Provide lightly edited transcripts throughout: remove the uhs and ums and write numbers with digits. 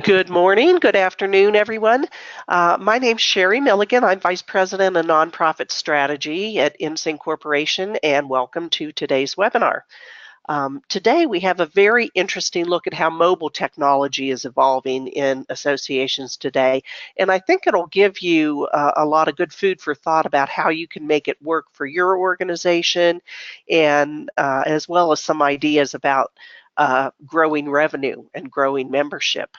Good morning, good afternoon, everyone. My name's Sherry Milligan. I'm Vice President of Nonprofit Strategy at InSync Corporation, and welcome to today's webinar. Today we have a very interesting look at how mobile technology is evolving in associations today, and I think it'll give you a lot of good food for thought about how you can make it work for your organization, and as well as some ideas about growing revenue and growing membership.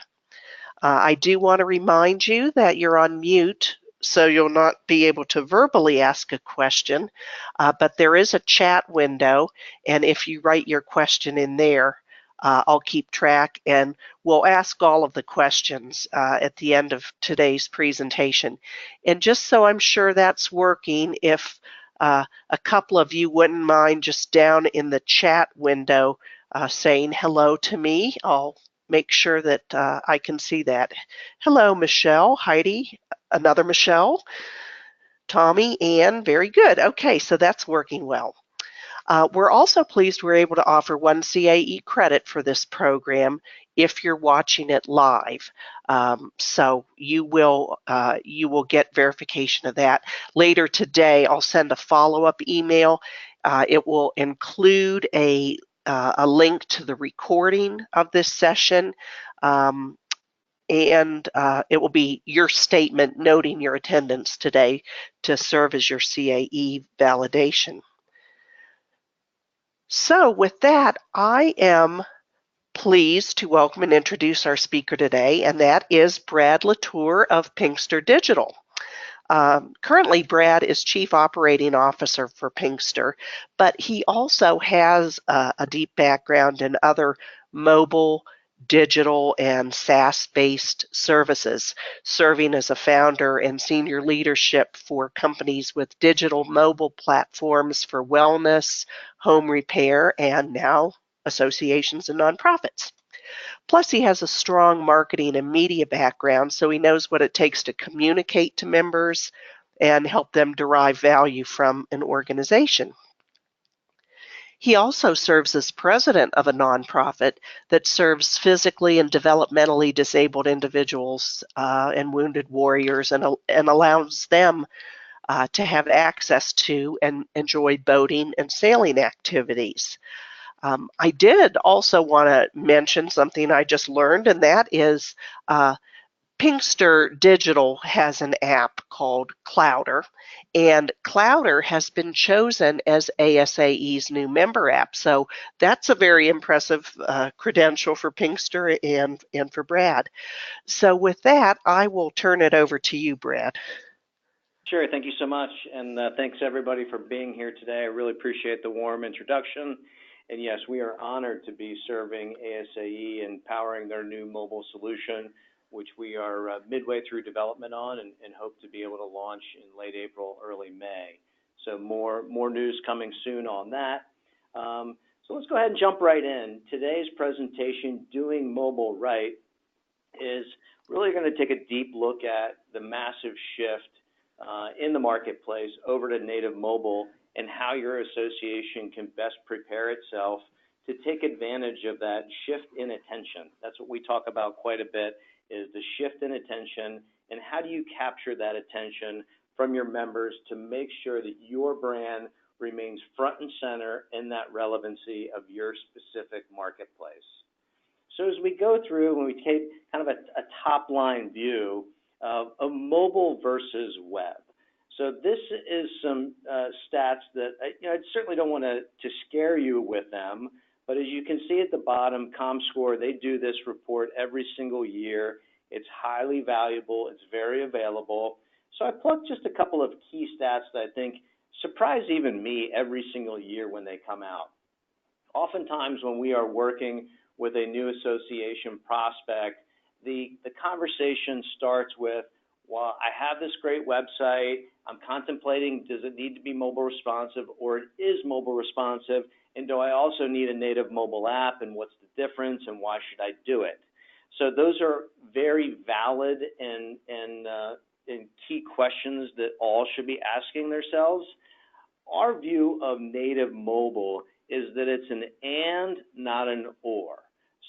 I do want to remind you that you're on mute, so you'll not be able to verbally ask a question, but there is a chat window, and if you write your question in there, I'll keep track and we'll ask all of the questions at the end of today's presentation. And just so I'm sure that's working, if a couple of you wouldn't mind just down in the chat window saying hello to me, I'll make sure that I can see that. Hello, Michelle, Heidi, another Michelle, Tommy, Ann, very good. Okay, so that's working well. We're also pleased we're able to offer 1 CAE credit for this program if you're watching it live. So you will get verification of that. Later today, I'll send a follow-up email. It will include a link to the recording of this session, and it will be your statement noting your attendance today to serve as your CAE validation. So with that, I am pleased to welcome and introduce our speaker today, and that is Brad LaTour of Pinxter Digital. Currently, Brad is Chief Operating Officer for Pinxter, but he also has a deep background in other mobile, digital, and SaaS-based services, serving as a founder and senior leadership for companies with digital mobile platforms for wellness, home repair, and now associations and nonprofits. Plus, he has a strong marketing and media background, so he knows what it takes to communicate to members and help them derive value from an organization. He also serves as president of a nonprofit that serves physically and developmentally disabled individuals and wounded warriors, and allows them to have access to and enjoy boating and sailing activities. I did also want to mention something I just learned, and that is Pinxter Digital has an app called Clouder, and Clouder has been chosen as ASAE's new member app. So that's a very impressive credential for Pinxter and for Brad. So with that, I will turn it over to you, Brad. Sure, thank you so much, and thanks everybody for being here today. I really appreciate the warm introduction. And yes, we are honored to be serving ASAE and powering their new mobile solution, which we are midway through development on and hope to be able to launch in late April, early May. So more news coming soon on that. So let's go ahead and jump right in. Today's presentation, Doing Mobile Right, is really going to take a deep look at the massive shift in the marketplace over to native mobile, and how your association can best prepare itself to take advantage of that shift in attention. That's what we talk about quite a bit, is the shift in attention, and how do you capture that attention from your members to make sure that your brand remains front and center in that relevancy of your specific marketplace. So as we go through, when we take kind of a top-line view of mobile versus web, so this is some stats that I certainly don't want to scare you with them, but as you can see at the bottom, ComScore, they do this report every single year. It's highly valuable. It's very available. So I plucked just a couple of key stats that I think surprise even me every single year when they come out. Oftentimes when we are working with a new association prospect, the conversation starts with, well, I have this great website. I'm contemplating, does it need to be mobile responsive, or it is mobile responsive, and do I also need a native mobile app, and what's the difference, and why should I do it? So those are very valid and key questions that all should be asking themselves. Our view of native mobile is that it's an and, not an or.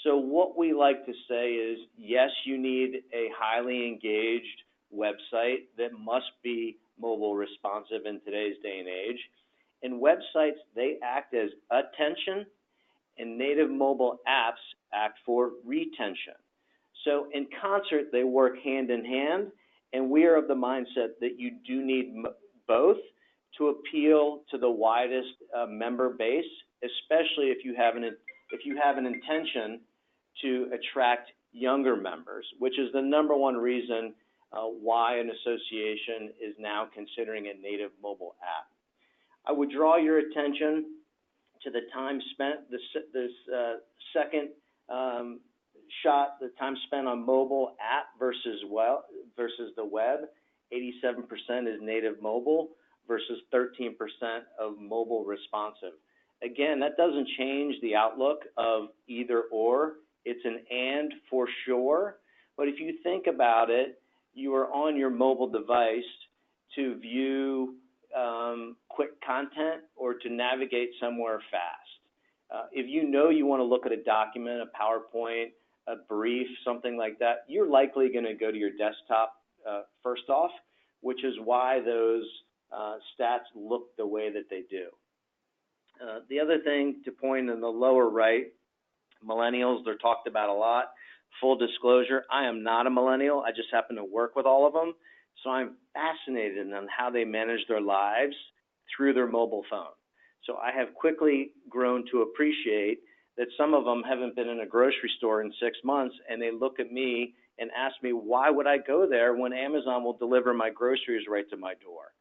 So what we like to say is, yes, you need a highly engaged website that must be mobile responsive in today's day and age. And websites, they act as attention, and native mobile apps act for retention. So in concert, they work hand in hand, and we are of the mindset that you do need both to appeal to the widest member base, especially if you have an intention to attract younger members, which is the number one reason why an association is now considering a native mobile app. I would draw your attention to the time spent, this second shot, the time spent on mobile app versus the web. 87% is native mobile versus 13% of mobile responsive. Again, that doesn't change the outlook of either or. It's an and for sure. But if you think about it, you are on your mobile device to view quick content or to navigate somewhere fast. If you know you want to look at a document, a PowerPoint, a brief, something like that, you're likely going to go to your desktop first off, which is why those stats look the way that they do. The other thing to point in the lower right, millennials, they're talked about a lot. Full disclosure, I am not a millennial. I just happen to work with all of them. So I'm fascinated on how they manage their lives through their mobile phone. So I have quickly grown to appreciate that some of them haven't been in a grocery store in 6 months, and they look at me and ask me, why would I go there when Amazon will deliver my groceries right to my door?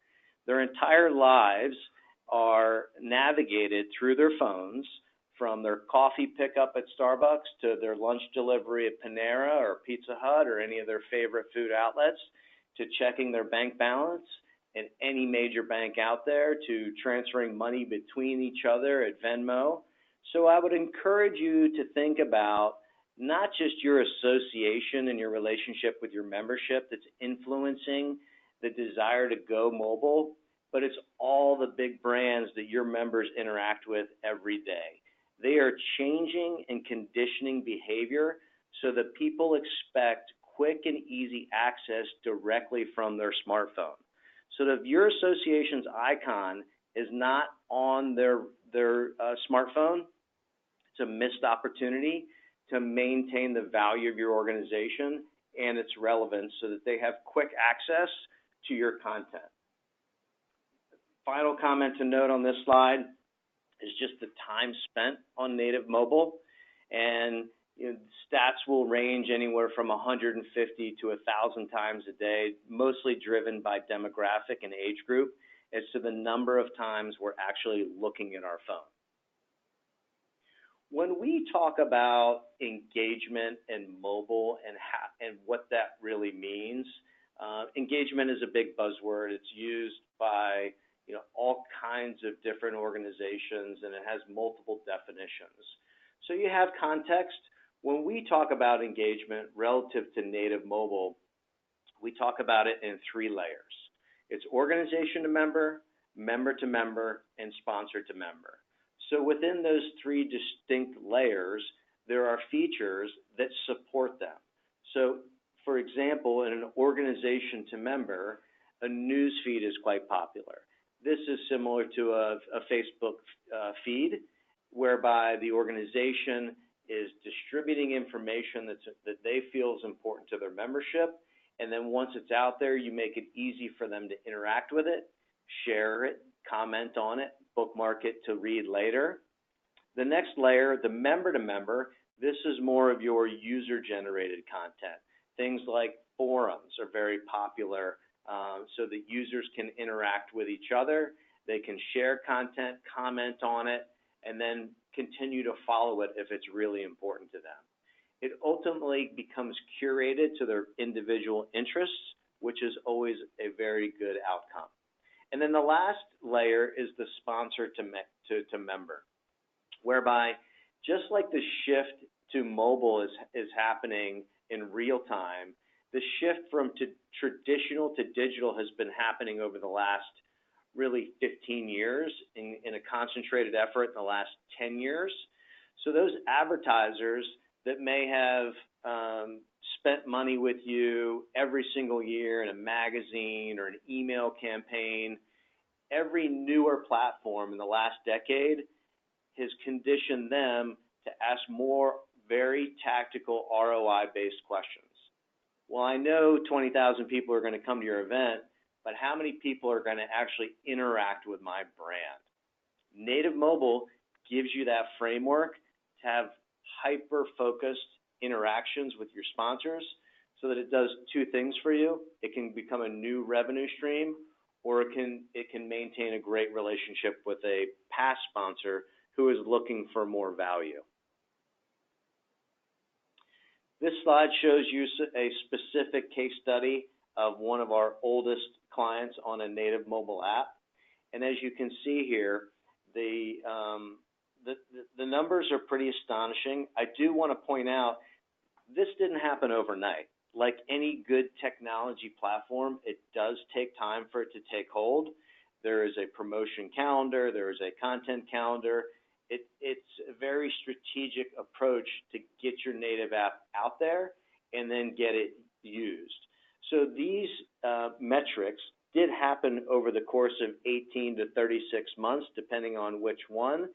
Their entire lives are navigated through their phones, from their coffee pickup at Starbucks to their lunch delivery at Panera or Pizza Hut or any of their favorite food outlets, to checking their bank balance in any major bank out there, to transferring money between each other at Venmo. So I would encourage you to think about not just your association and your relationship with your membership that's influencing the desire to go mobile, but it's all the big brands that your members interact with every day. They are changing and conditioning behavior so that people expect quick and easy access directly from their smartphone. So that if your association's icon is not on their smartphone, it's a missed opportunity to maintain the value of your organization and its relevance so that they have quick access to your content. Final comment to note on this slide is just the time spent on native mobile. And stats will range anywhere from 150 to 1,000 times a day, mostly driven by demographic and age group, as to the number of times we're actually looking at our phone. When we talk about engagement and mobile and what that really means, engagement is a big buzzword. It's used by all kinds of different organizations, and it has multiple definitions. So you have context. When we talk about engagement relative to native mobile, we talk about it in 3 layers. It's organization to member, and sponsor to member. So within those 3 distinct layers, there are features that support them. So for example, in an organization to member, a news feed is quite popular. This is similar to a Facebook feed, whereby the organization is distributing information that they feel is important to their membership, and then once it's out there, you make it easy for them to interact with it, share it, comment on it, bookmark it to read later. The next layer, the member-to-member, this is more of your user-generated content. Things like forums are very popular, so that users can interact with each other. They can share content, comment on it, and then continue to follow it if it's really important to them. It ultimately becomes curated to their individual interests, which is always a very good outcome. And then the last layer is the sponsor to member, whereby just like the shift to mobile is happening in real time, the shift from traditional to digital has been happening over the last really 15 years in a concentrated effort in the last 10 years. So those advertisers that may have spent money with you every single year in a magazine or an email campaign, every newer platform in the last decade has conditioned them to ask more very tactical ROI-based questions. Well, I know 20,000 people are going to come to your event, but how many people are going to actually interact with my brand? Native Mobile gives you that framework to have hyper-focused interactions with your sponsors so that it does two things for you. It can become a new revenue stream, or it can maintain a great relationship with a past sponsor who is looking for more value. This slide shows you a specific case study of one of our oldest clients on a native mobile app. And as you can see here, the numbers are pretty astonishing. I do want to point out, this didn't happen overnight. Like any good technology platform, it does take time for it to take hold. There is a promotion calendar, there is a content calendar. It's a very strategic approach to get your native app out there and then get it used. So these metrics did happen over the course of 18 to 36 months, depending on which one,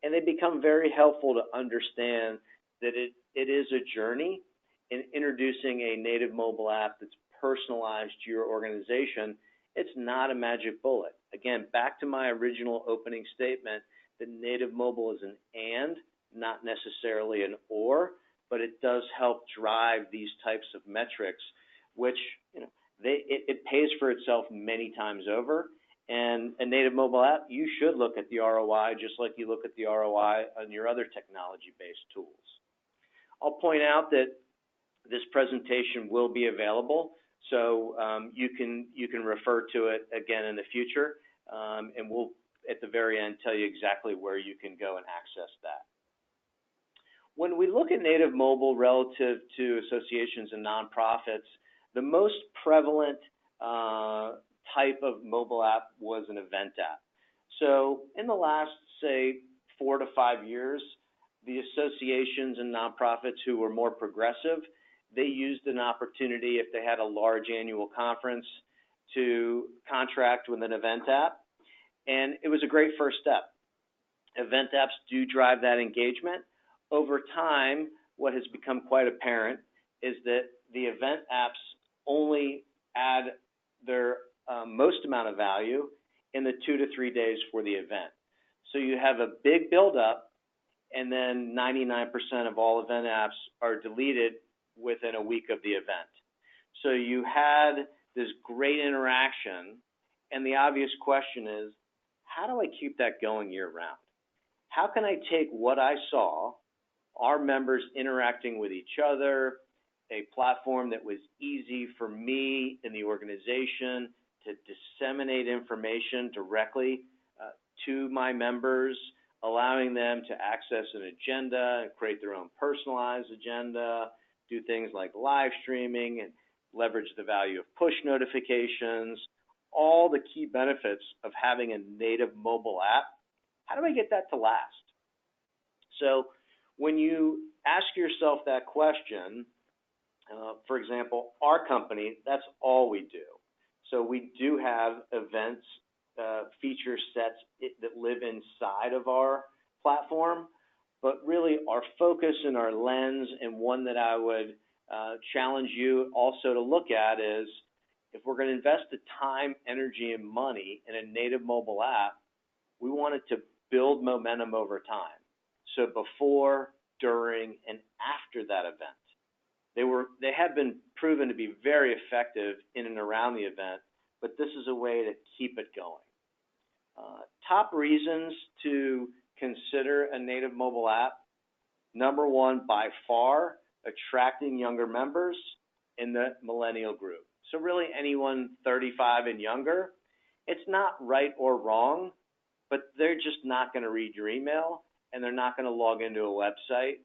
and they become very helpful to understand that it is a journey in introducing a native mobile app that's personalized to your organization. It's not a magic bullet. Again, back to my original opening statement, that native mobile is an and, not necessarily an or, but it does help drive these types of metrics, which it pays for itself many times over. And a native mobile app, you should look at the ROI just like you look at the ROI on your other technology-based tools. I'll point out that this presentation will be available, so you can refer to it again in the future, and we'll at the very end tell you exactly where you can go and access that. When we look at native mobile relative to associations and nonprofits, the most prevalent type of mobile app was an event app. So in the last, say, 4 to 5 years, the associations and nonprofits who were more progressive, they used an opportunity, if they had a large annual conference, to contract with an event app. And it was a great first step. Event apps do drive that engagement. Over time, what has become quite apparent is that the event apps only add their most amount of value in the 2 to 3 days for the event. So you have a big buildup, and then 99% of all event apps are deleted within a week of the event. So you had this great interaction, and the obvious question is, how do I keep that going year-round? How can I take what I saw, our members interacting with each other, a platform that was easy for me in the organization to disseminate information directly to my members, allowing them to access an agenda and create their own personalized agenda, do things like live streaming and leverage the value of push notifications, all the key benefits of having a native mobile app. How do I get that to last? So when you ask yourself that question, for example, our company, that's all we do. So we do have events, feature sets that live inside of our platform, but really our focus and our lens, and one that I would challenge you also to look at, is if we're going to invest the time, energy, and money in a native mobile app, we want it to build momentum over time. So before, during, and after that event. They have been proven to be very effective in and around the event, but this is a way to keep it going. Top reasons to consider a native mobile app. Number one, by far, attracting younger members in the millennial group. So really anyone 35 and younger. It's not right or wrong, but they're just not going to read your email, and they're not going to log into a website,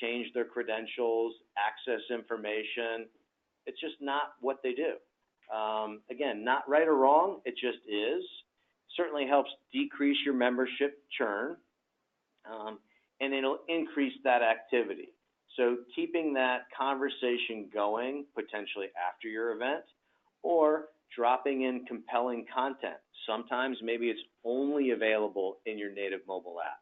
change their credentials, access information. It's just not what they do. Again, not right or wrong, it just is. Certainly helps decrease your membership churn, and it'll increase that activity. So keeping that conversation going potentially after your event, or dropping in compelling content. Sometimes maybe it's only available in your native mobile app.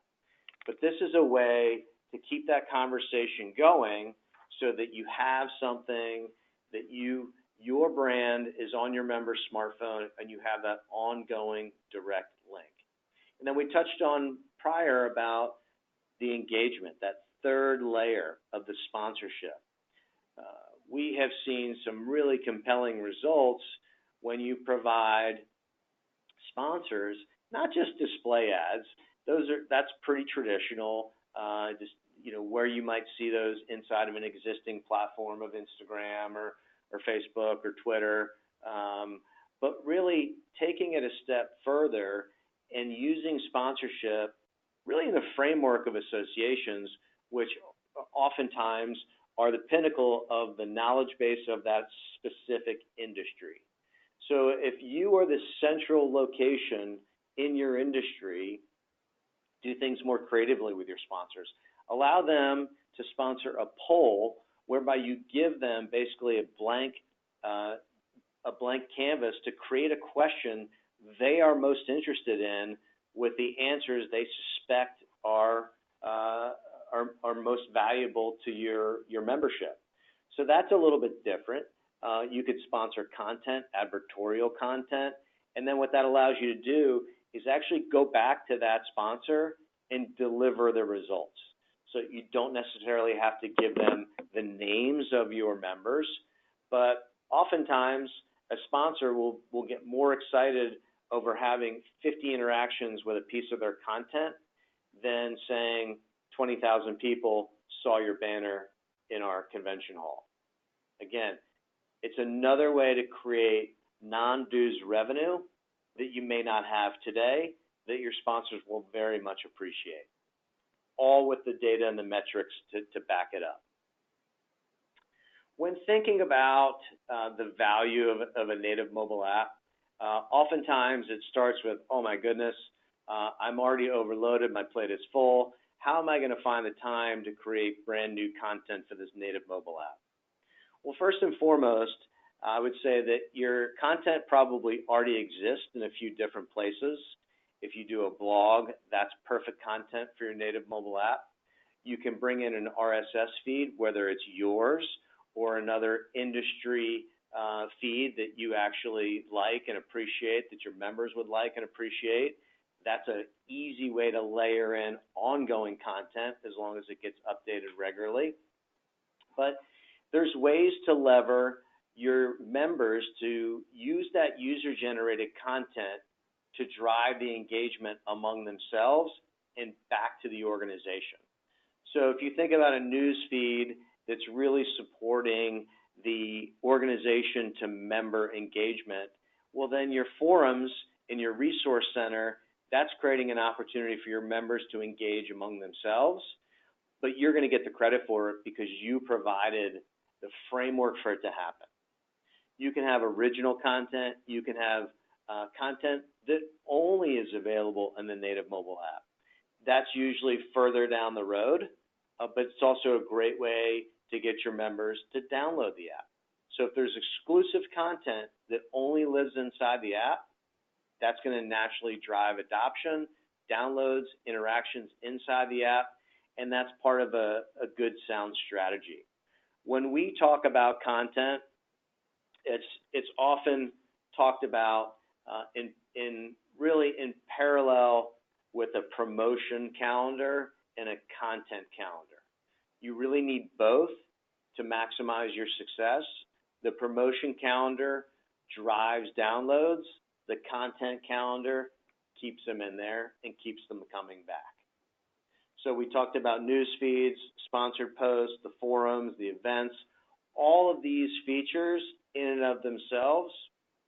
But this is a way to keep that conversation going so that you have something that your brand is on your member's smartphone and you have that ongoing direct link. And then we touched on prior about the engagement, that third layer of the sponsorship. We have seen some really compelling results when you provide sponsors, not just display ads. That's pretty traditional, just where you might see those inside of an existing platform of Instagram or Facebook or Twitter, but really taking it a step further and using sponsorship really in the framework of associations, which oftentimes are the pinnacle of the knowledge base of that specific industry. So if you are the central location in your industry, do things more creatively with your sponsors. Allow them to sponsor a poll whereby you give them basically a blank canvas to create a question they are most interested in with the answers they suspect are most valuable to your membership. So that's a little bit different. You could sponsor content, advertorial content, and then what that allows you to do is actually go back to that sponsor and deliver the results. So you don't necessarily have to give them the names of your members, but oftentimes a sponsor will get more excited over having 50 interactions with a piece of their content than saying 20,000 people saw your banner in our convention hall. Again, it's another way to create non-dues revenue that you may not have today that your sponsors will very much appreciate, all with the data and the metrics to back it up. When thinking about the value of a native mobile app, oftentimes it starts with, oh my goodness, I'm already overloaded, my plate is full. How am I going to find the time to create brand new content for this native mobile app? Well, first and foremost, I would say that your content probably already exists in a few different places. If you do a blog, that's perfect content for your native mobile app. You can bring in an RSS feed, whether it's yours or another industry feed that you actually like and appreciate, that your members would like and appreciate. That's an easy way to layer in ongoing content as long as it gets updated regularly. But there's ways to lever your members to use that user-generated content to drive the engagement among themselves and back to the organization. So if you think about a news feed that's really supporting the organization to member engagement, well then your forums in your resource center, that's creating an opportunity for your members to engage among themselves, but you're going to get the credit for it because you provided the framework for it to happen. You can have original content, you can have content that only is available in the native mobile app. That's usually further down the road, but it's also a great way to get your members to download the app. So if there's exclusive content that only lives inside the app, that's going to naturally drive adoption, downloads, interactions inside the app, and that's part of a good sound strategy. When we talk about content, it's often talked about in parallel with a promotion calendar and a content calendar. You really need both to maximize your success. The promotion calendar drives downloads. The content calendar keeps them in there and keeps them coming back. So we talked about news feeds, sponsored posts, the forums, the events. All of these features in and of themselves,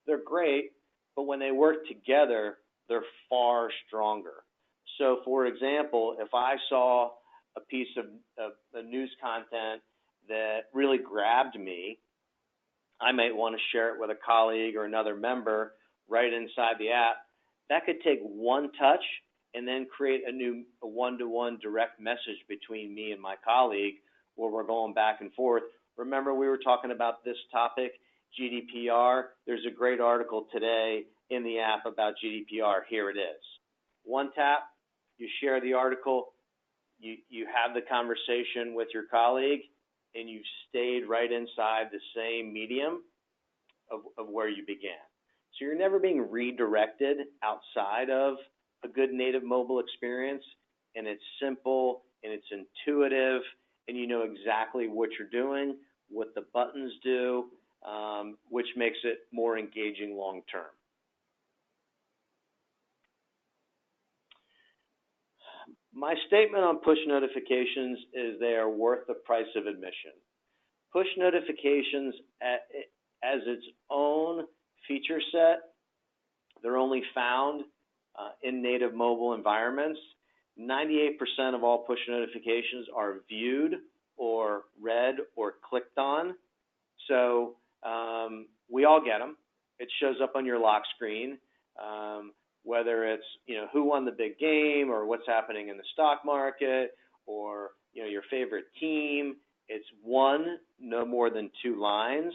they're great, but when they work together, they're far stronger. So for example, if I saw a piece of news content that really grabbed me, I might want to share it with a colleague or another member right inside the app. That could take one touch and then create a one-to-one direct message between me and my colleague where we're going back and forth. Remember, we were talking about this topic, GDPR. There's a great article today in the app about GDPR. Here it is. One tap, you share the article, you have the conversation with your colleague, and you've stayed right inside the same medium of where you began. So you're never being redirected outside of a good native mobile experience, and it's simple and it's intuitive, and you know exactly what you're doing, what the buttons do, which makes it more engaging long term. My statement on push notifications is they are worth the price of admission. Push notifications as its own feature set, they're only found in native mobile environments. 98% of all push notifications are viewed or read or clicked on. So we all get them. It shows up on your lock screen. Whether it's who won the big game or what's happening in the stock market or your favorite team. It's one, no more than 2 lines,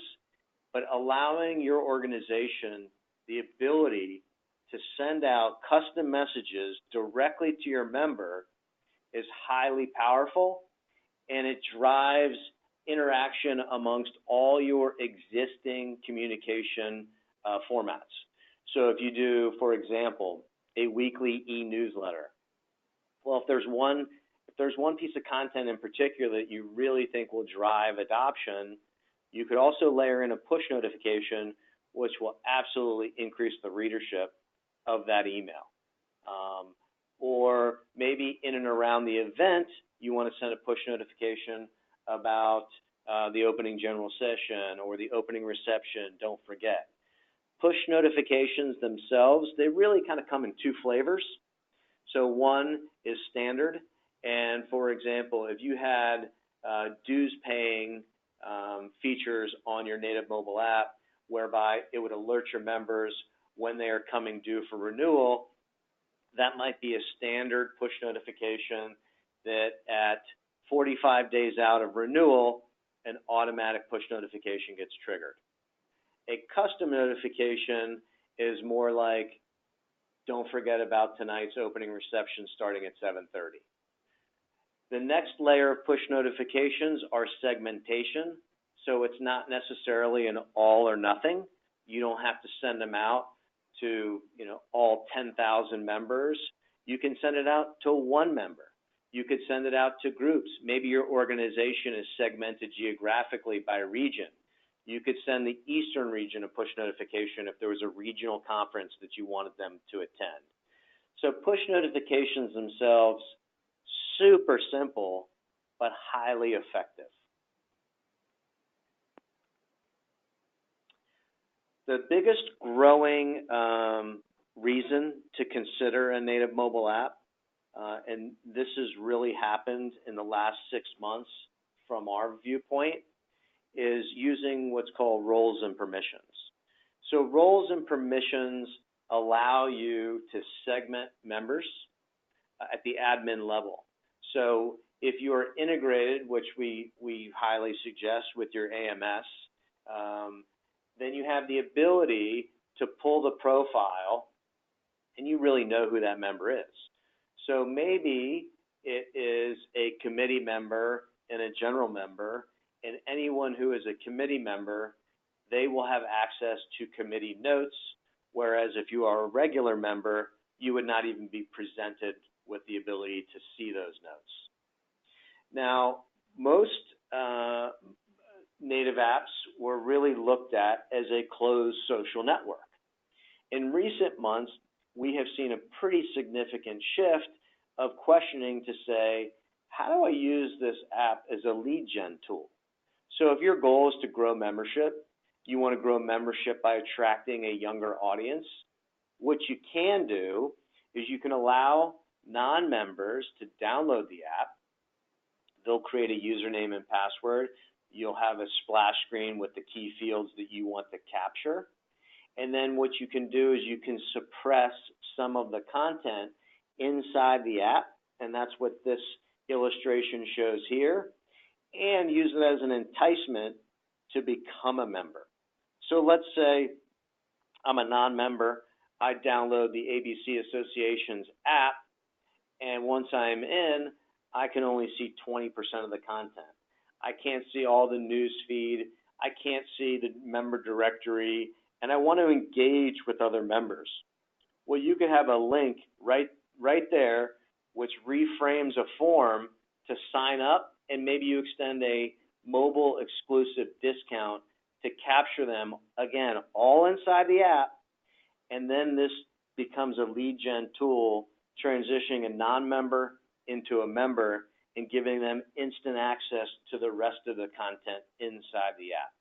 but allowing your organization the ability to send out custom messages directly to your member is highly powerful, and it drives interaction amongst all your existing communication formats. So if you do, for example, a weekly e-newsletter, well, if there's one piece of content in particular that you really think will drive adoption, you could also layer in a push notification, which will absolutely increase the readership of that email. Or maybe in and around the event, you want to send a push notification about the opening general session or the opening reception, don't forget. Push notifications themselves, they really kind of come in 2 flavors. So one is standard, and for example, if you had dues paying features on your native mobile app, whereby it would alert your members when they are coming due for renewal, that might be a standard push notification that at 45 days out of renewal, an automatic push notification gets triggered. A custom notification is more like, don't forget about tonight's opening reception starting at 7:30. The next layer of push notifications are segmentation. So it's not necessarily an all or nothing. You don't have to send them out to all 10,000 members. You can send it out to 1 member. You could send it out to groups. Maybe your organization is segmented geographically by region. You could send the Eastern region a push notification if there was a regional conference that you wanted them to attend. So push notifications themselves, super simple, but highly effective. The biggest growing reason to consider a native mobile app, and this has really happened in the last 6 months from our viewpoint, is using what's called roles and permissions. So roles and permissions allow you to segment members at the admin level. So if you are integrated, which we highly suggest with your AMS, then you have the ability to pull the profile and you really know who that member is. So maybe it is a committee member and a general member, and anyone who is a committee member, they will have access to committee notes, whereas if you are a regular member, you would not even be presented with the ability to see those notes. Now, most native apps were really looked at as a closed social network. In recent months, we have seen a pretty significant shift of questioning to say, how do I use this app as a lead gen tool? So if your goal is to grow membership, you want to grow membership by attracting a younger audience, what you can do is you can allow non-members to download the app. They'll create a username and password. You'll have a splash screen with the key fields that you want to capture. And then what you can do is you can suppress some of the content inside the app, and that's what this illustration shows here. and use it as an enticement to become a member. So let's say I'm a non-member. I download the ABC Association's app, and once I'm in, I can only see 20% of the content. I can't see all the news feed. I can't see the member directory, and I want to engage with other members. Well, you could have a link right there which reframes a form to sign up, and maybe you extend a mobile exclusive discount to capture them, again, all inside the app, and then this becomes a lead gen tool, transitioning a non-member into a member and giving them instant access to the rest of the content inside the app.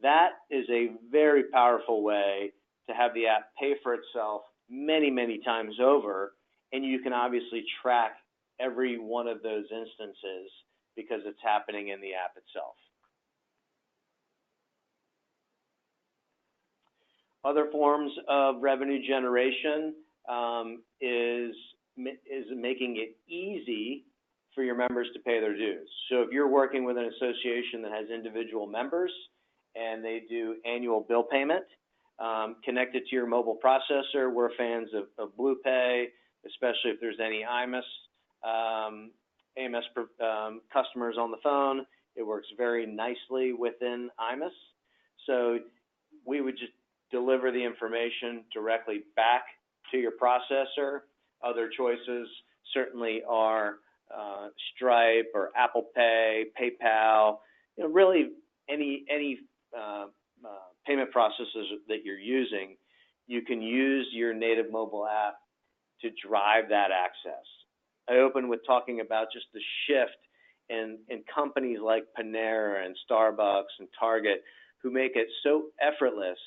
That is a very powerful way to have the app pay for itself many, many times over, and you can obviously track every one of those instances because it's happening in the app itself. Other forms of revenue generation is making it easy for your members to pay their dues. So if you're working with an association that has individual members and they do annual bill payment, connected to your mobile processor, we're fans of BluePay, especially if there's any AMS customers on the phone. It works very nicely within IMAS. So we would just deliver the information directly back to your processor. Other choices certainly are Stripe or Apple Pay, PayPal, really any payment processes that you're using. You can use your native mobile app to drive that access. I opened with talking about just the shift in companies like Panera and Starbucks and Target who make it so effortless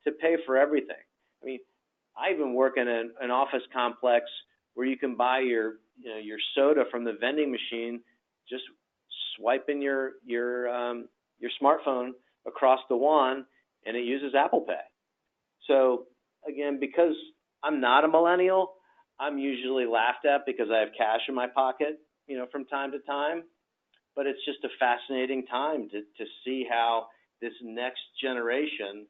to pay for everything. I mean, I even work in an office complex where you can buy your soda from the vending machine, just swiping your smartphone across the wand, and it uses Apple Pay. So again, because I'm not a millennial, I'm usually laughed at because I have cash in my pocket, from time to time. But it's just a fascinating time to see how this next generation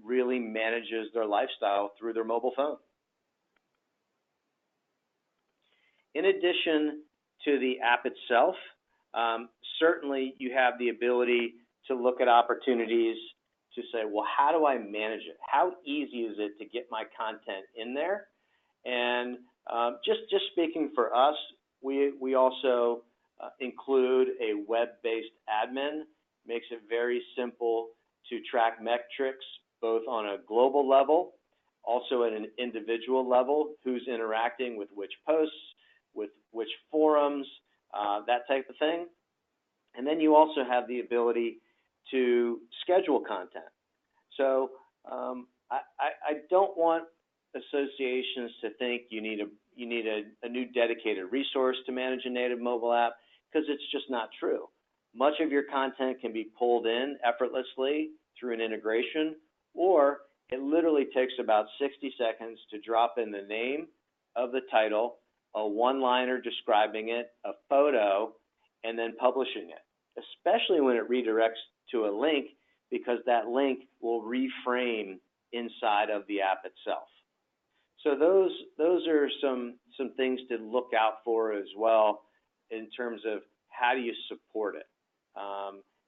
really manages their lifestyle through their mobile phone. In addition to the app itself, certainly you have the ability to look at opportunities to say, well, how do I manage it? How easy is it to get my content in there? And just speaking for us, we also include a web-based admin. Makes it very simple to track metrics, both on a global level, also at an individual level, who's interacting with which posts, with which forums, that type of thing. And then you also have the ability to schedule content. So I don't want associations to think you need a new dedicated resource to manage a native mobile app, because it's just not true. Much of your content can be pulled in effortlessly through an integration, or it literally takes about 60 seconds to drop in the name of the title, a one-liner describing it, a photo, and then publishing it, especially when it redirects to a link, because that link will reframe inside of the app itself. So those are some things to look out for as well in terms of how do you support it.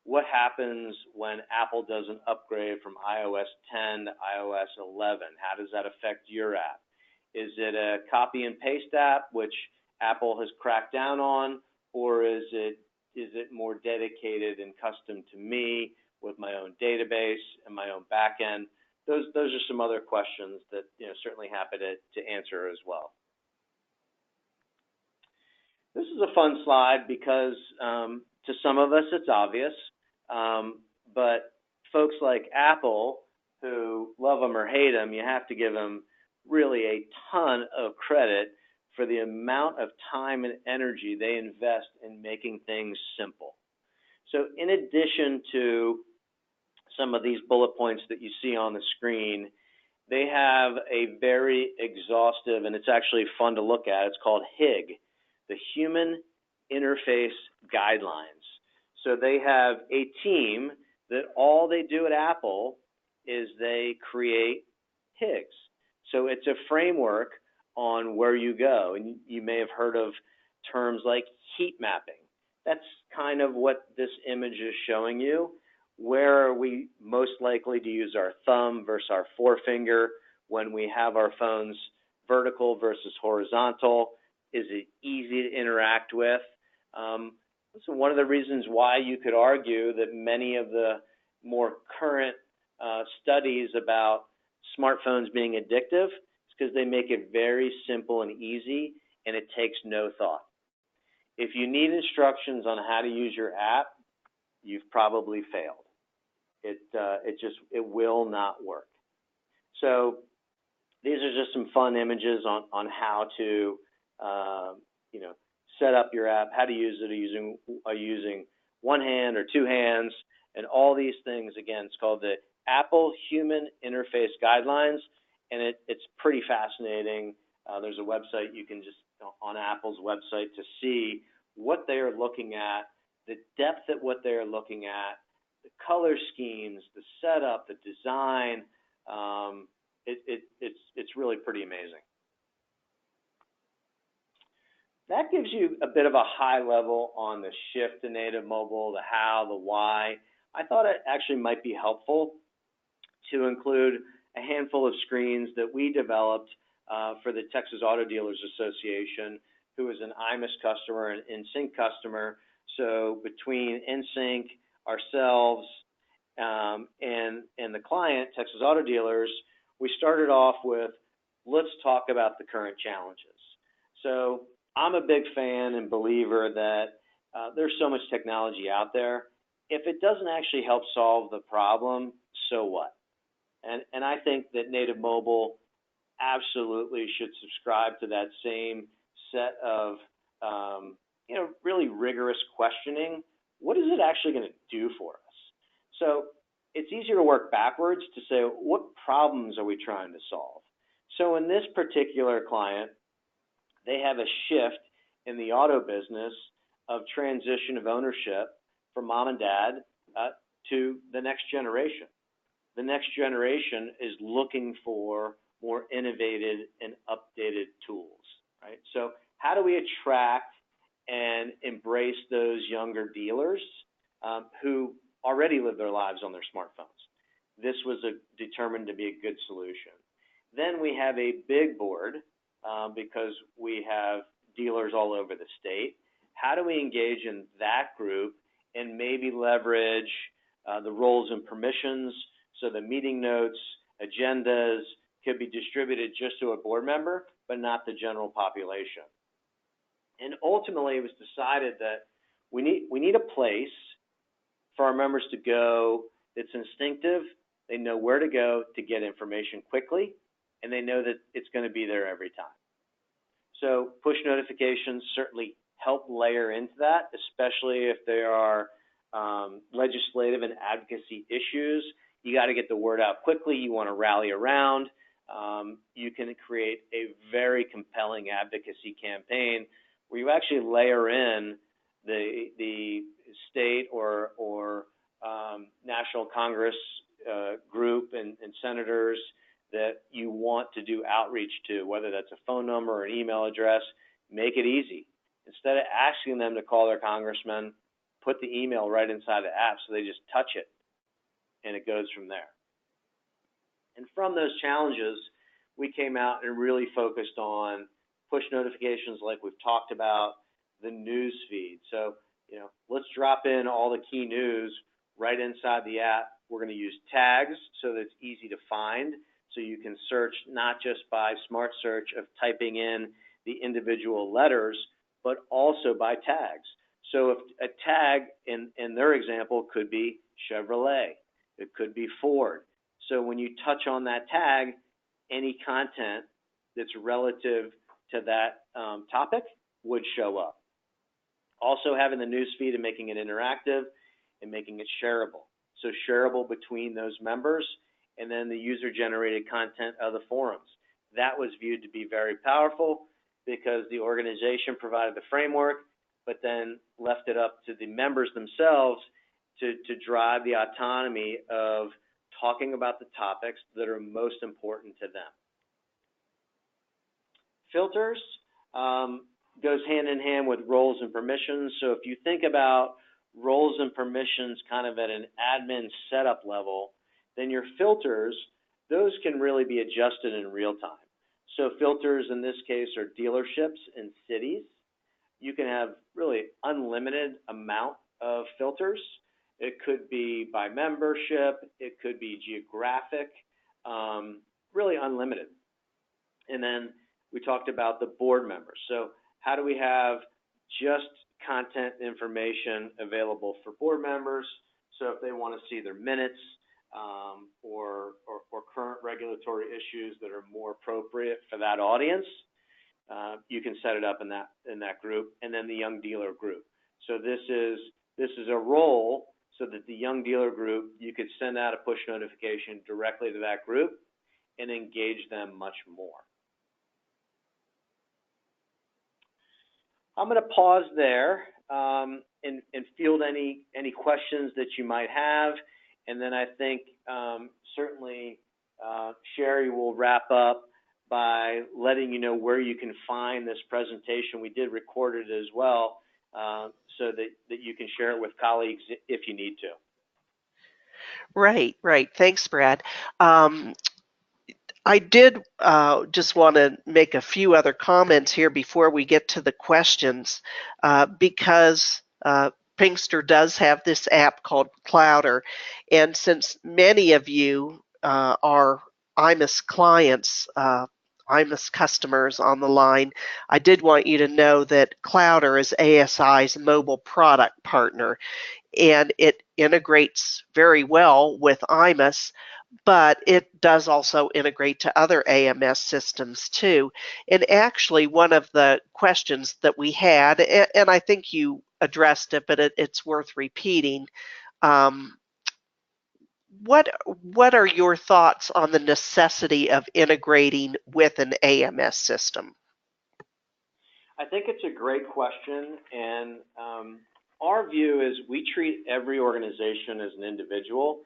What happens when Apple does an upgrade from iOS 10 to iOS 11? How does that affect your app? Is it a copy and paste app, which Apple has cracked down on, or is it more dedicated and custom to me with my own database and my own backend? Those are some other questions that certainly happy to answer as well. This is a fun slide because to some of us it's obvious, but folks like Apple, who love them or hate them, you have to give them really a ton of credit for the amount of time and energy they invest in making things simple. So in addition to some of these bullet points that you see on the screen, they have a very exhaustive, and it's actually fun to look at, it's called HIG, the Human interface guidelines. So they have a team that all they do at Apple is they create HIGs. So it's a framework on where you go. And you may have heard of terms like heat mapping. That's kind of what this image is showing you. Where are we most likely to use our thumb versus our forefinger when we have our phones vertical versus horizontal? Is it easy to interact with? So one of the reasons why you could argue that many of the more current studies about smartphones being addictive is because they make it very simple and easy, and it takes no thought. If you need instructions on how to use your app, you've probably failed. It will not work. So these are just some fun images on how to set up your app, how to use it using one hand or two hands, and all these things. Again, it's called the Apple Human Interface Guidelines, and it's pretty fascinating. There's a website you can just on Apple's website to see what they are looking at, the depth at what they are looking at, the color schemes, the setup, the design. It's really pretty amazing. That gives you a bit of a high level on the shift to native mobile, the how, the why. I thought it actually might be helpful to include a handful of screens that we developed for the Texas Auto Dealers Association, who is an IMUS customer and InSync customer. So between InSync, ourselves, and the client, Texas Auto Dealers, we started off with, let's talk about the current challenges. So I'm a big fan and believer that there's so much technology out there. If it doesn't actually help solve the problem, so what? And I think that native mobile absolutely should subscribe to that same set of really rigorous questioning. What is it actually going to do for us? So it's easier to work backwards to say, what problems are we trying to solve? So in this particular client, they have a shift in the auto business of transition of ownership from mom and dad to the next generation. The next generation is looking for more innovative and updated tools, right? So how do we attract and embrace those younger dealers who already live their lives on their smartphones? This was determined to be a good solution. Then we have a big board because we have dealers all over the state. How do we engage in that group and maybe leverage the roles and permissions so the meeting notes, agendas could be distributed just to a board member, but not the general population? And ultimately, it was decided that we need a place for our members to go that's instinctive. They know where to go to get information quickly, and they know that it's going to be there every time. So push notifications certainly help layer into that, especially if there are legislative and advocacy issues. You got to get the word out quickly. You want to rally around. You can create a very compelling advocacy campaign where you actually layer in the state or national Congress group and senators that you want to do outreach to, whether that's a phone number or an email address. Make it easy. Instead of asking them to call their congressman, put the email right inside the app so they just touch it, and it goes from there. And from those challenges, we came out and really focused on push notifications like we've talked about, the news feed. So, let's drop in all the key news right inside the app. We're going to use tags so that it's easy to find, so you can search not just by smart search of typing in the individual letters, but also by tags. So if a tag in their example could be Chevrolet, it could be Ford. So when you touch on that tag, any content that's relative to that topic would show up. Also having the news feed and making it interactive and making it shareable. So shareable between those members and then the user-generated content of the forums. That was viewed to be very powerful because the organization provided the framework, but then left it up to the members themselves to drive the autonomy of talking about the topics that are most important to them. Filters goes hand in hand with roles and permissions. So if you think about roles and permissions kind of at an admin setup level, then your filters, those can really be adjusted in real time. So filters in this case are dealerships and cities. You can have really unlimited amount of filters. It could be by membership, it could be geographic, really unlimited. And then we talked about the board members. So how do we have just content information available for board members? So if they want to see their minutes or current regulatory issues that are more appropriate for that audience, you can set it up in that group. And then the young dealer group. So this is a role so that the young dealer group, you could send out a push notification directly to that group and engage them much more. I'm going to pause there and field any questions that you might have, and then I think certainly Sherry will wrap up by letting you know where you can find this presentation. We did record it as well, so that you can share it with colleagues if you need to. Right. Thanks, Brad. I did just want to make a few other comments here before we get to the questions, because Pinxter does have this app called LaTour, and since many of you are IMUS clients, IMUS customers on the line, I did want you to know that LaTour is ASI's mobile product partner, and it integrates very well with IMUS, but it does also integrate to other AMS systems too. And actually, one of the questions that we had, and I think you addressed it, but it's worth repeating. What are your thoughts on the necessity of integrating with an AMS system? I think it's a great question, and our view is we treat every organization as an individual,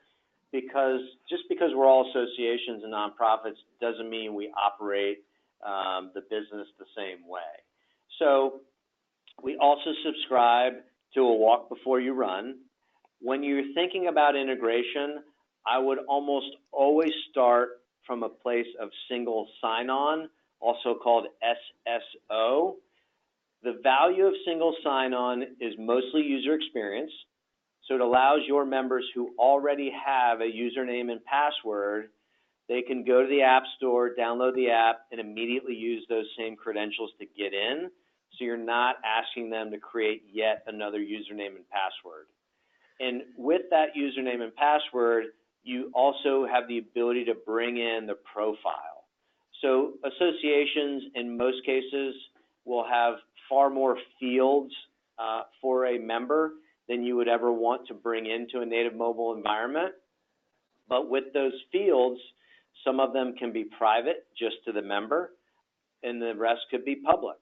because just because we're all associations and nonprofits doesn't mean we operate the business the same way. So we also subscribe to a walk before you run. When you're thinking about integration, I would almost always start from a place of single sign-on, also called SSO. The value of single sign-on is mostly user experience. So it allows your members who already have a username and password, they can go to the App Store, download the app, and immediately use those same credentials to get in. So you're not asking them to create yet another username and password. And with that username and password, you also have the ability to bring in the profile. So associations, in most cases, will have far more fields for a member than you would ever want to bring into a native mobile environment. But with those fields, some of them can be private, just to the member, and the rest could be public.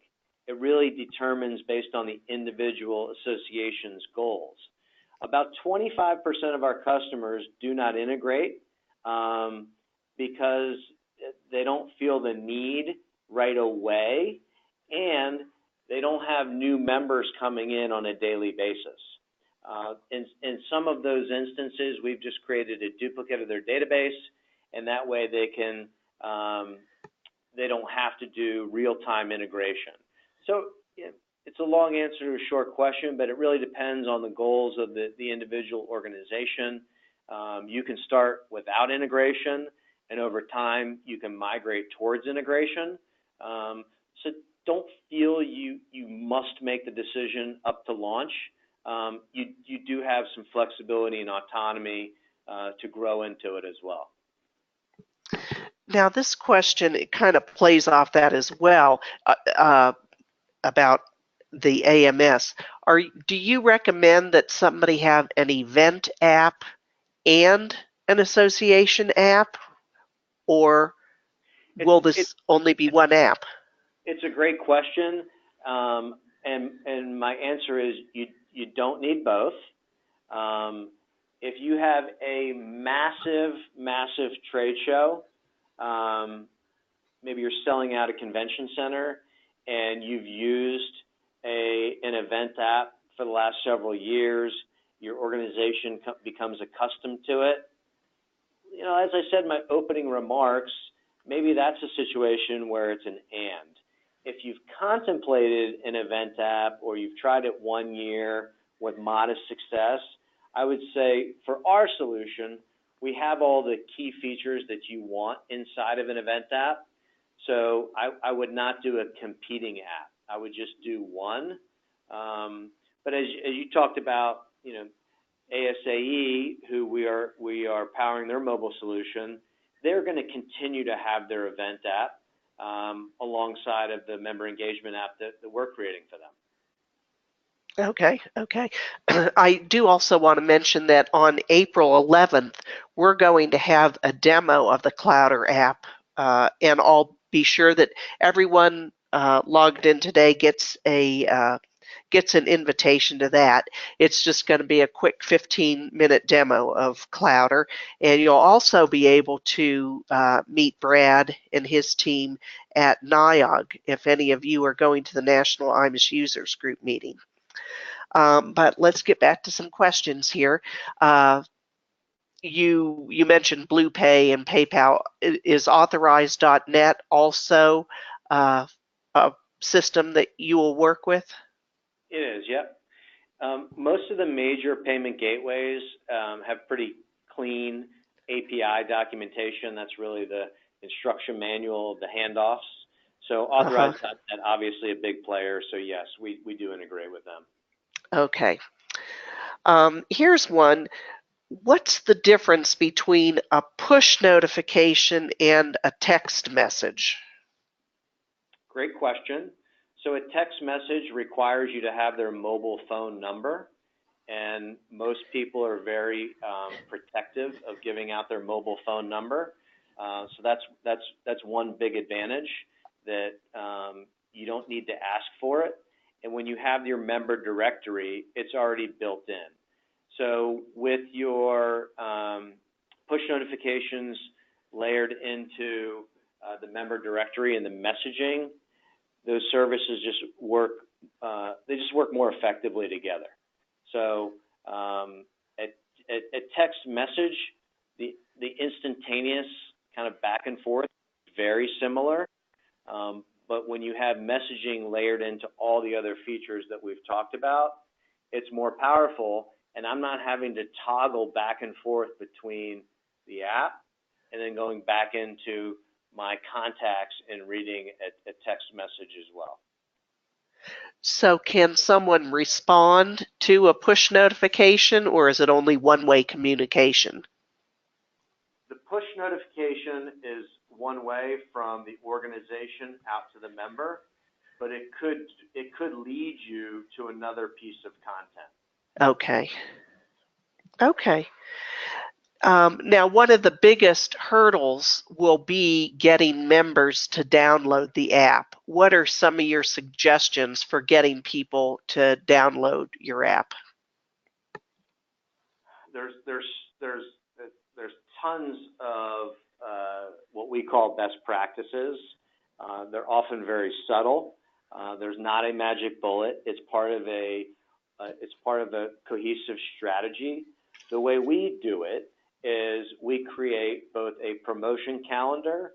It really determines based on the individual association's goals. About 25% of our customers do not integrate because they don't feel the need right away, and they don't have new members coming in on a daily basis. In some of those instances, we've just created a duplicate of their database, and that way they can they don't have to do real-time integration. So it's a long answer to a short question, but it really depends on the goals of the individual organization. You can start without integration, and over time you can migrate towards integration. So don't feel you must make the decision up to launch. You do have some flexibility and autonomy to grow into it as well. Now, this question, it kind of plays off that as well, about the AMS. Do you recommend that somebody have an event app and an association app, or will this only be one app? It's a great question, And my answer is you don't need both. If you have a massive trade show, maybe you're selling out a convention center and you've used an event app for the last several years, your organization becomes accustomed to it. You know, as I said in my opening remarks, maybe that's a situation where it's an and. If you've contemplated an event app or you've tried it 1 year with modest success, I would say for our solution, we have all the key features that you want inside of an event app. So I would not do a competing app. I would just do one. But as you talked about, you know, ASAE, who we are powering their mobile solution, they're going to continue to have their event app alongside of the member engagement app that we're creating for them. Okay. I do also want to mention that on April 11th, we're going to have a demo of the LaTour app, and I'll be sure that everyone logged in today gets an invitation to that. It's just going to be a quick 15-minute demo of LaTour, and you'll also be able to meet Brad and his team at NIOG if any of you are going to the National IMAS Users Group meeting. But let's get back to some questions here. You mentioned BluePay and PayPal. Is Authorize.net also a system that you will work with? It is, yep. Most of the major payment gateways have pretty clean API documentation. That's really the instruction manual, the handoffs. So Authorize.net, obviously a big player. So yes, we do integrate with them. Okay. Here's one. What's the difference between a push notification and a text message? Great question. So a text message requires you to have their mobile phone number, and most people are very protective of giving out their mobile phone number. So that's one big advantage, that you don't need to ask for it. And when you have your member directory, it's already built in. So with your push notifications layered into the member directory and the messaging, those services just work. They just work more effectively together. So a text message, the instantaneous kind of back and forth, very similar. But when you have messaging layered into all the other features that we've talked about, it's more powerful, and I'm not having to toggle back and forth between the app and then going back into my contacts and reading a text message as well. So can someone respond to a push notification, or is it only one-way communication? The push notification is one way from the organization out to the member, but it could lead you to another piece of content. Okay. Now, one of the biggest hurdles will be getting members to download the app. What are some of your suggestions for getting people to download your app? There's tons of what we call best practices. They're often very subtle. There's not a magic bullet. It's part of a cohesive strategy. The way we do it is we create both a promotion calendar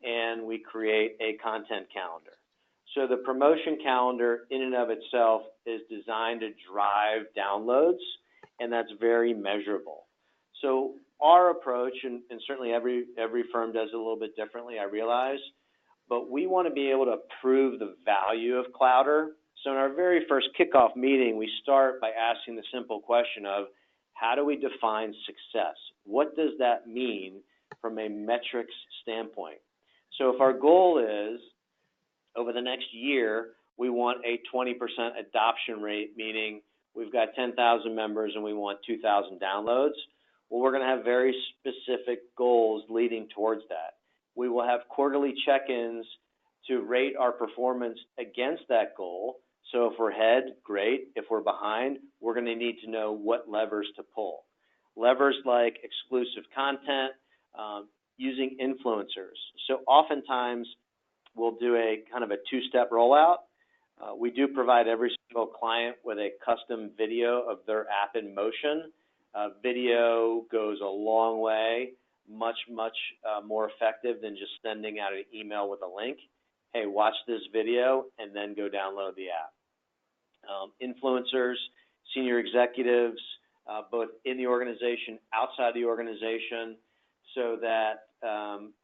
and we create a content calendar. So the promotion calendar in and of itself is designed to drive downloads, and that's very measurable. So our approach, and certainly every firm does it a little bit differently, I realize, but we want to be able to prove the value of LaTour. So in our very first kickoff meeting, we start by asking the simple question of, how do we define success? What does that mean from a metrics standpoint? So if our goal is, over the next year, we want a 20% adoption rate, meaning we've got 10,000 members and we want 2,000 downloads, well, we're going to have very specific goals leading towards that. We will have quarterly check-ins to rate our performance against that goal. So if we're ahead, great. If we're behind, we're going to need to know what levers to pull. Levers like exclusive content, using influencers. So oftentimes we'll do a kind of a two-step rollout. We do provide every single client with a custom video of their app in motion. Video goes a long way, much more effective than just sending out an email with a link. Hey, watch this video and then go download the app. Influencers, senior executives, both in the organization, outside the organization, so that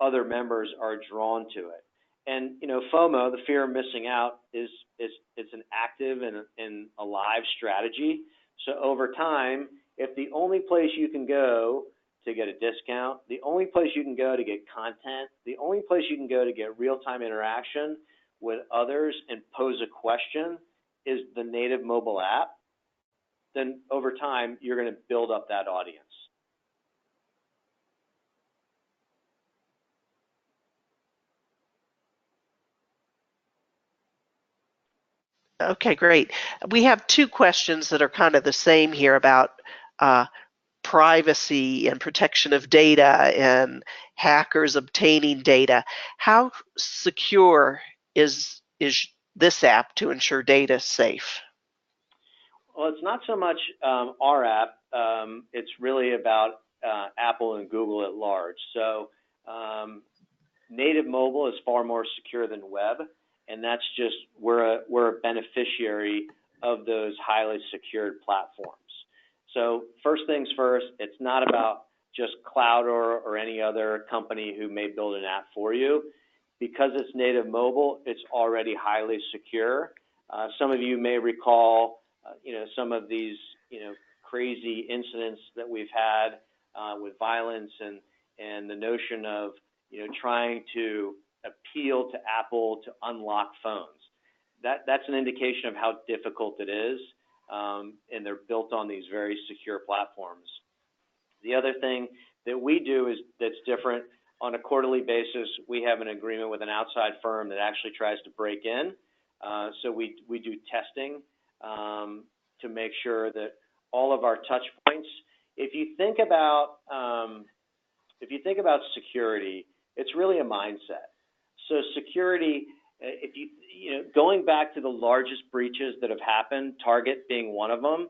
other members are drawn to it. And FOMO, the fear of missing out, it's an active and alive strategy. So over time, if the only place you can go to get a discount, the only place you can go to get content, the only place you can go to get real-time interaction with others and pose a question is the native mobile app, then over time, you're going to build up that audience. Okay, great. We have two questions that are kind of the same here about privacy and protection of data and hackers obtaining data. How secure is this app to ensure data is safe? Well, it's not so much our app. It's really about Apple and Google at large. So native mobile is far more secure than web, and that's just we're a beneficiary of those highly secured platforms. So first things first, it's not about just cloud or any other company who may build an app for you. Because it's native mobile, it's already highly secure. Some of you may recall, some of these, crazy incidents that we've had with violence and the notion of, trying to appeal to Apple to unlock phones. That's an indication of how difficult it is, and they're built on these very secure platforms. The other thing that we do is that's different. On a quarterly basis, we have an agreement with an outside firm that actually tries to break in. So we do testing to make sure that all of our touch points. If you think about security, it's really a mindset. So security, going back to the largest breaches that have happened, Target being one of them,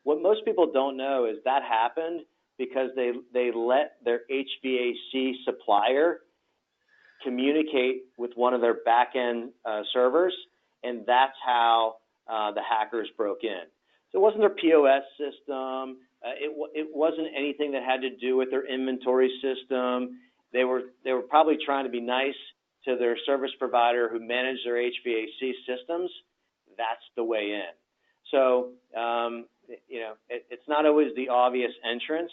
what most people don't know is that happened because they let their HVAC supplier communicate with one of their back-end servers, and that's how the hackers broke in. So it wasn't their POS system. It wasn't anything that had to do with their inventory system. They were probably trying to be nice to their service provider who managed their HVAC systems. That's the way in. So it's not always the obvious entrance,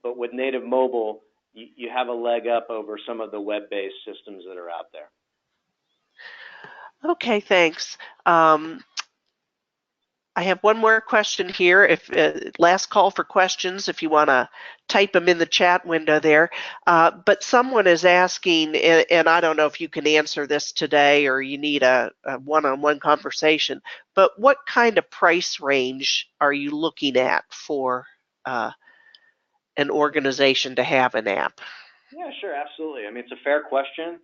but with native mobile, you have a leg up over some of the web-based systems that are out there. Okay, thanks. I have one more question here. If last call for questions, if you want to type them in the chat window there. But someone is asking, and I don't know if you can answer this today or you need a one-on-one conversation, but what kind of price range are you looking at for an organization to have an app? Yeah, sure, absolutely. I mean, it's a fair question.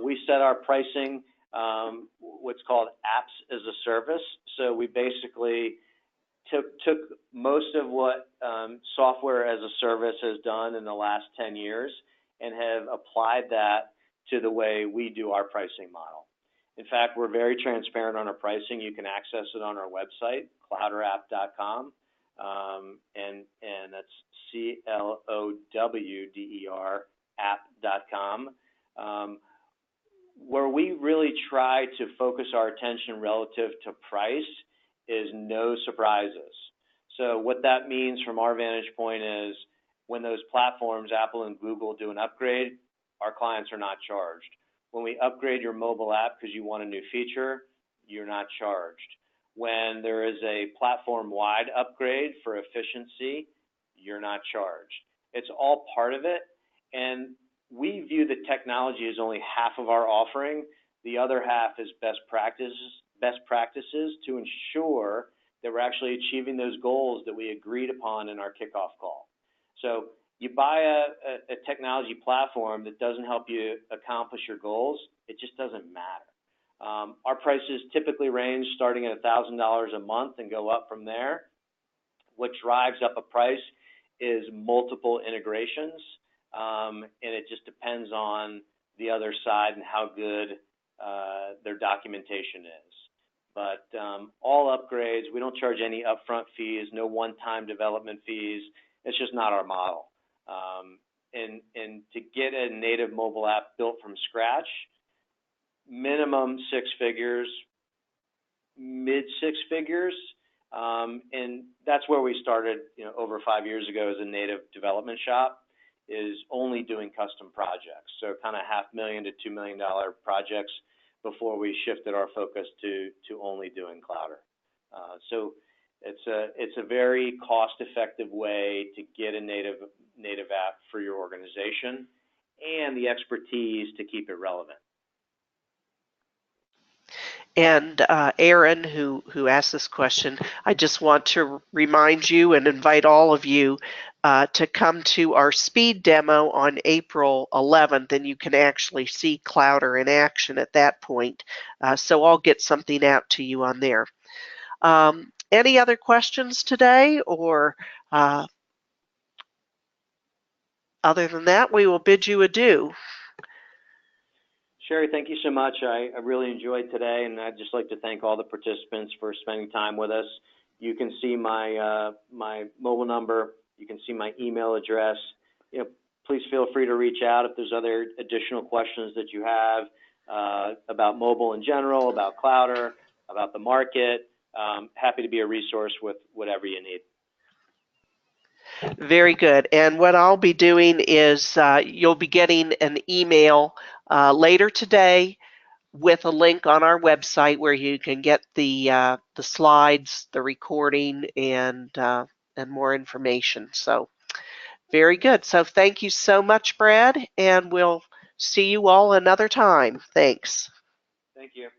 We set our pricing what's called apps as a service. So we basically took most of what software as a service has done in the last 10 years and have applied that to the way we do our pricing model. In fact, we're very transparent on our pricing. You can access it on our website, clowderapp.com, and that's CLOWDER app.com. Where we really try to focus our attention relative to price is no surprises. So what that means from our vantage point is when those platforms, Apple and Google, do an upgrade, our clients are not charged. When we upgrade your mobile app because you want a new feature, you're not charged. When there is a platform-wide upgrade for efficiency, you're not charged. It's all part of it, and we view the technology as only half of our offering. The other half is best practices best practices to ensure that we're actually achieving those goals that we agreed upon in our kickoff call. So you buy a technology platform that doesn't help you accomplish your goals, it just doesn't matter. Our prices typically range starting at $1,000 a month and go up from there. What drives up a price is multiple integrations, and it just depends on the other side and how good their documentation is. But all upgrades, we don't charge any upfront fees, no one-time development fees. It's just not our model. And to get a native mobile app built from scratch, minimum six figures, mid six figures, and that's where we started, over 5 years ago as a native development shop, is only doing custom projects. So kind of $500,000 to $2 million projects before we shifted our focus to only doing Clouder. So it's a very cost-effective way to get a native app for your organization and the expertise to keep it relevant. And Aaron, who asked this question, I just want to remind you and invite all of you to come to our speed demo on April 11th, and you can actually see Clouder in action at that point. So I'll get something out to you on there. Any other questions today, or other than that, we will bid you adieu. Sherry, thank you so much. I really enjoyed today, and I'd just like to thank all the participants for spending time with us. You can see my my mobile number. You can see my email address. Please feel free to reach out if there's other additional questions that you have about mobile in general, about Clouder, about the market. Happy to be a resource with whatever you need. Very good. And what I'll be doing is you'll be getting an email later today with a link on our website where you can get the slides, the recording, and more information. So very good. So thank you so much, Brad, and we'll see you all another time. Thanks. Thank you.